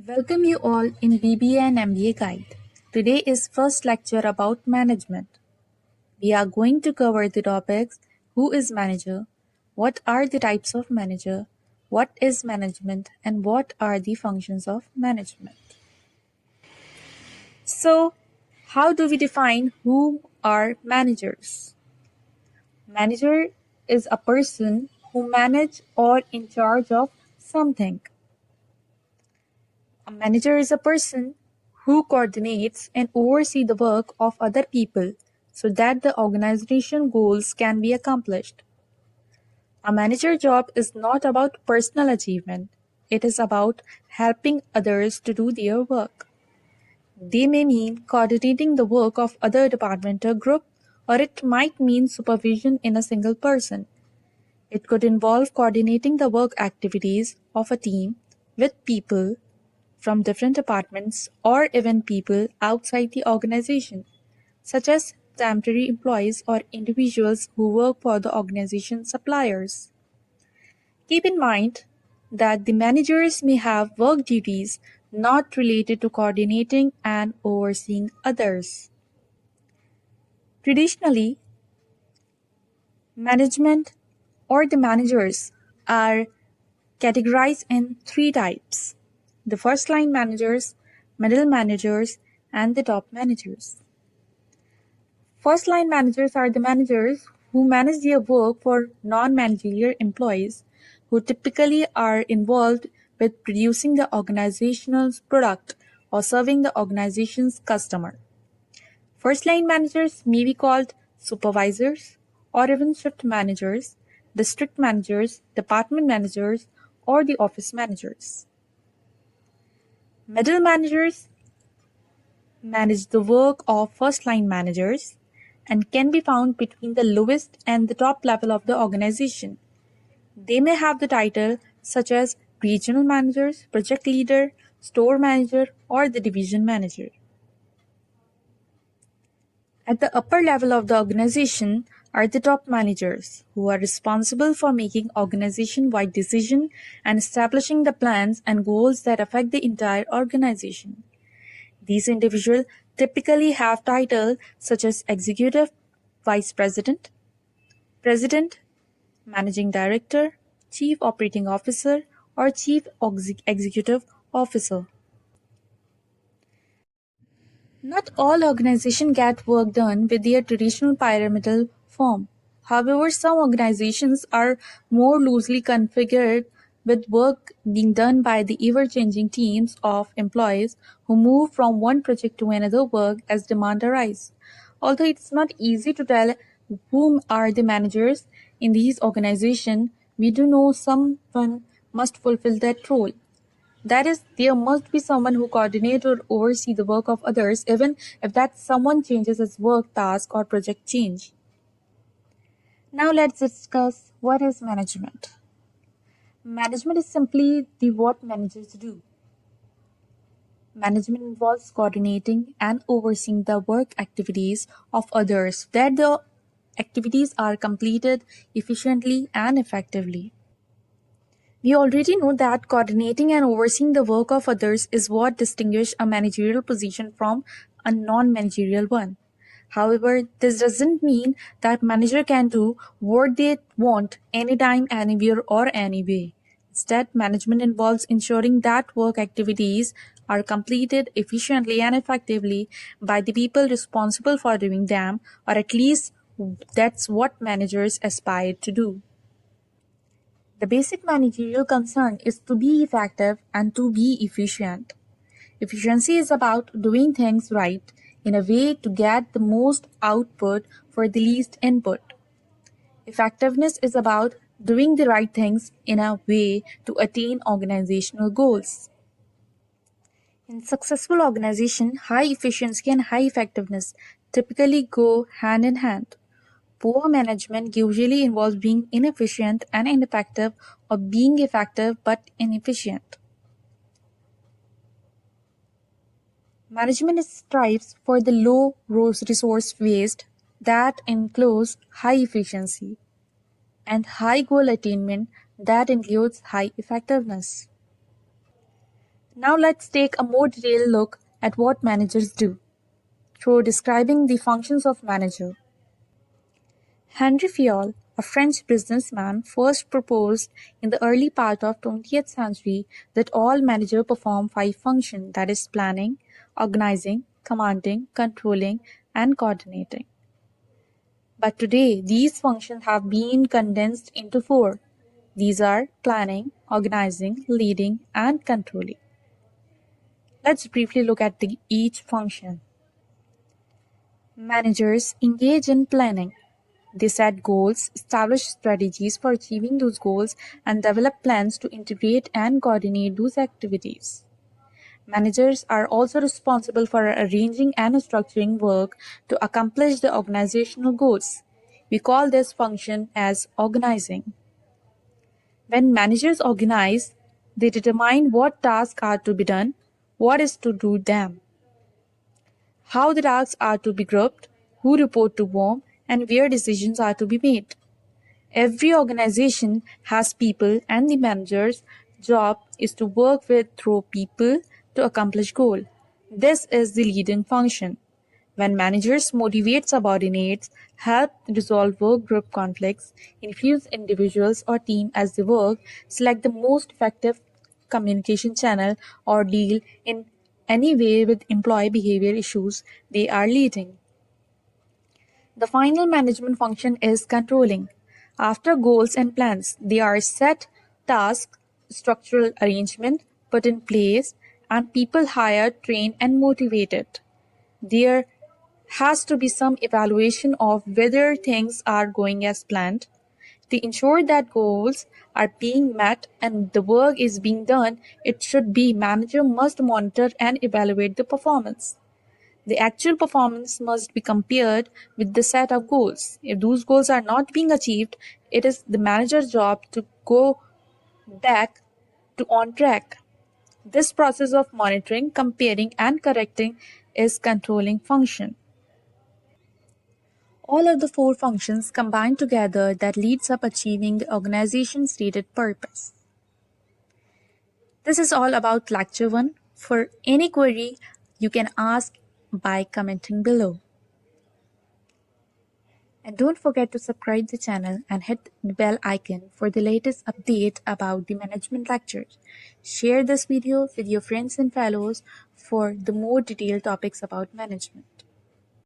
Welcome you all in BBA and MBA Guide. Today is first lecture about management. We are going to cover the topics: who is manager, what are the types of manager, what is management, and what are the functions of management. So, how do we define who are managers? Manager is a person who manage or in charge of something. A manager is a person who coordinates and oversees the work of other people so that the organization goals can be accomplished. A manager job is not about personal achievement. It is about helping others to do their work. They may mean coordinating the work of other department or group, or it might mean supervision in a single person. It could involve coordinating the work activities of a team with people from different departments or even people outside the organization, such as temporary employees or individuals who work for the organization's suppliers. Keep in mind that the managers may have work duties not related to coordinating and overseeing others. Traditionally, management or the managers are categorized in three types: the first line managers, middle managers, and the top managers. First line managers are the managers who manage their work for non-managerial employees who typically are involved with producing the organization's product or serving the organization's customer. First line managers may be called supervisors or even shift managers, district managers, department managers, or the office managers. Middle managers manage the work of first-line managers and can be found between the lowest and the top level of the organization. They may have the title such as regional managers, project leader, store manager, or the division manager. At the upper level of the organization are the top managers, who are responsible for making organization-wide decisions and establishing the plans and goals that affect the entire organization. These individuals typically have titles such as executive vice president, president, managing director, chief operating officer, or chief executive officer. Not all organizations get work done with their traditional pyramidal form. However, some organizations are more loosely configured, with work being done by the ever-changing teams of employees who move from one project to another work as demand arises. Although it's not easy to tell whom are the managers in these organizations, we do know someone must fulfill that role. That is, there must be someone who coordinates or oversees the work of others, even if that someone changes his work, task, or project change. Now let's discuss what is management. Management is simply the what managers do. Management involves coordinating and overseeing the work activities of others, that the activities are completed efficiently and effectively. We already know that coordinating and overseeing the work of others is what distinguishes a managerial position from a non-managerial one. However, this doesn't mean that manager can do what they want anytime, anywhere, or anyway. Instead, management involves ensuring that work activities are completed efficiently and effectively by the people responsible for doing them, or at least that's what managers aspire to do. The basic managerial concern is to be effective and to be efficient. Efficiency is about doing things right in a way to get the most output for the least input. Effectiveness is about doing the right things in a way to attain organizational goals. In successful organization, high efficiency and high effectiveness typically go hand in hand. Poor management usually involves being inefficient and ineffective, or being effective but inefficient. Management strives for the low resource waste that includes high efficiency, and high goal attainment that includes high effectiveness. Now let's take a more detailed look at what managers do through describing the functions of manager. Henry Fayol, a French businessman, first proposed in the early part of 20th century that all managers perform five functions, that is planning, organizing, commanding, controlling, and coordinating. But today, these functions have been condensed into four. These are planning, organizing, leading, and controlling. Let's briefly look at each function. Managers engage in planning. They set goals, establish strategies for achieving those goals, and develop plans to integrate and coordinate those activities. Managers are also responsible for arranging and structuring work to accomplish the organizational goals. We call this function as organizing. When managers organize, they determine what tasks are to be done, what is to do them, how the tasks are to be grouped, who report to whom, and where decisions are to be made. Every organization has people, and the manager's job is to work with through people to accomplish goal. This is the leading function. When managers motivate subordinates, help resolve work group conflicts, influence individuals or team as they work, select the most effective communication channel, or deal in any way with employee behavior issues, they are leading. The final management function is controlling. After goals and plans, they are set, tasks, structural arrangement put in place, and people hired, trained, and motivated. There has to be some evaluation of whether things are going as planned. To ensure that goals are being met and the work is being done, it should be manager must monitor and evaluate the performance. The actual performance must be compared with the set of goals. If those goals are not being achieved, it is the manager's job to go back to on track. This process of monitoring, comparing, and correcting is controlling function. All of the four functions combine together that leads up achieving the organization's stated purpose. This is all about lecture 1. For any query, you can ask by commenting below. And don't forget to subscribe the channel and hit the bell icon for the latest update about the management lectures. Share this video with your friends and fellows for the more detailed topics about management.